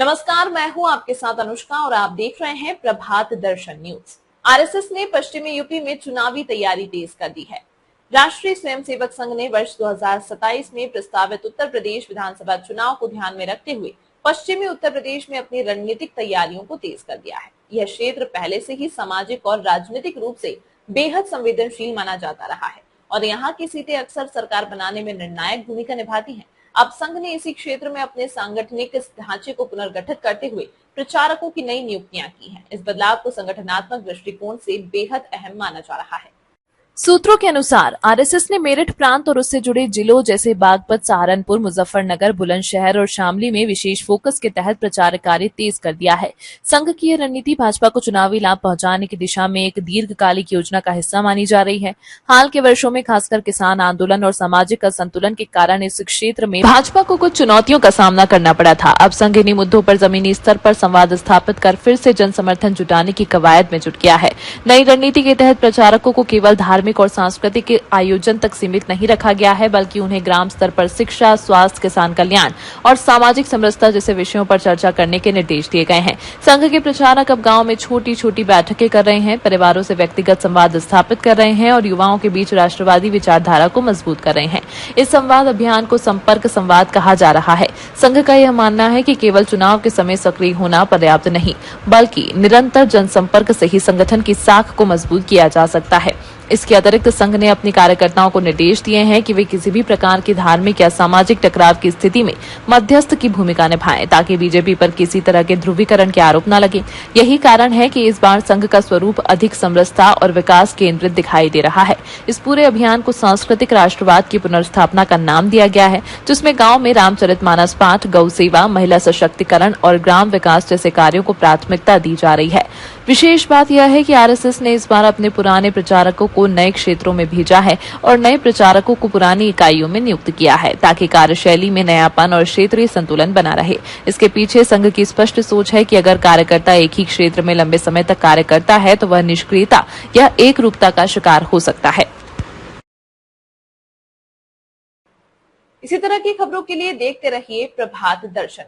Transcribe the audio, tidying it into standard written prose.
नमस्कार, मैं हूं आपके साथ अनुष्का और आप देख रहे हैं प्रभात दर्शन न्यूज। आरएसएस ने पश्चिमी यूपी में चुनावी तैयारी तेज कर दी है। राष्ट्रीय स्वयंसेवक संघ ने वर्ष 2027 में प्रस्तावित उत्तर प्रदेश विधानसभा चुनाव को ध्यान में रखते हुए पश्चिमी उत्तर प्रदेश में अपनी रणनीतिक तैयारियों को तेज कर दिया है। यह क्षेत्र पहले से ही सामाजिक और राजनीतिक रूप से बेहद संवेदनशील माना जाता रहा है और यहाँ की सीटें अक्सर सरकार बनाने में निर्णायक भूमिका निभाती हैं। अब संघ ने इसी क्षेत्र में अपने सांगठनिक ढांचे को पुनर्गठित करते हुए प्रचारकों की नई नियुक्तियां की हैं। इस बदलाव को संगठनात्मक दृष्टिकोण से बेहद अहम माना जा रहा है। सूत्रों के अनुसार आरएसएस ने मेरठ प्रांत और उससे जुड़े जिलों जैसे बागपत, सहारनपुर, मुजफ्फरनगर, बुलंदशहर और शामली में विशेष फोकस के तहत प्रचार कार्य तेज कर दिया है। संघ की यह रणनीति भाजपा को चुनावी लाभ पहुंचाने की दिशा में एक दीर्घकालिक योजना का हिस्सा मानी जा रही है। हाल के वर्षों में खासकर किसान आंदोलन और सामाजिक असंतुलन के कारण इस क्षेत्र में भाजपा को कुछ चुनौतियों का सामना करना पड़ा था। अब संघ इन्हीं मुद्दों पर जमीनी स्तर पर संवाद स्थापित कर फिर से जन समर्थन जुटाने की कवायद में जुट गया है। नई रणनीति के तहत प्रचारकों को केवल धार्मिक और सांस्कृतिक आयोजन तक सीमित नहीं रखा गया है, बल्कि उन्हें ग्राम स्तर पर शिक्षा, स्वास्थ्य, किसान कल्याण और सामाजिक समरसता जैसे विषयों पर चर्चा करने के निर्देश दिए गए हैं। संघ के प्रचारक अब गांव में छोटी छोटी बैठकें कर रहे हैं, परिवारों से व्यक्तिगत संवाद स्थापित कर रहे हैं और युवाओं के बीच राष्ट्रवादी विचारधारा को मजबूत कर रहे हैं। इस संवाद अभियान को संपर्क संवाद कहा जा रहा है। संघ का यह मानना है कि केवल चुनाव के समय सक्रिय होना पर्याप्त नहीं, बल्कि निरंतर जनसंपर्क से ही संगठन की साख को मजबूत किया जा सकता है। इसके अतिरिक्त संघ ने अपने कार्यकर्ताओं को निर्देश दिए हैं कि वे किसी भी प्रकार की धार्मिक या सामाजिक टकराव की स्थिति में मध्यस्थ की भूमिका निभाएं, ताकि बीजेपी पर किसी तरह के ध्रुवीकरण के आरोप न लगे। यही कारण है कि इस बार संघ का स्वरूप अधिक समरसता और विकास केंद्रित दिखाई दे रहा है। इस पूरे अभियान को सांस्कृतिक राष्ट्रवाद की पुनर्स्थापना का नाम दिया गया है, जिसमें गाँव में रामचरितमानस पाठ, गौ सेवा, महिला सशक्तिकरण और ग्राम विकास जैसे कार्यों को प्राथमिकता दी जा रही है। विशेष बात यह है कि आरएसएस ने इस बार अपने पुराने प्रचारकों को नए क्षेत्रों में भेजा है और नए प्रचारकों को पुरानी इकाइयों में नियुक्त किया है, ताकि कार्यशैली में नयापन और क्षेत्रीय संतुलन बना रहे। इसके पीछे संघ की स्पष्ट सोच है कि अगर कार्यकर्ता एक ही क्षेत्र में लंबे समय तक कार्य करता है तो वह निष्क्रियता या एक रूपता का शिकार हो सकता है। इसी तरह की खबरों के लिए देखते रहिए प्रभात दर्शन।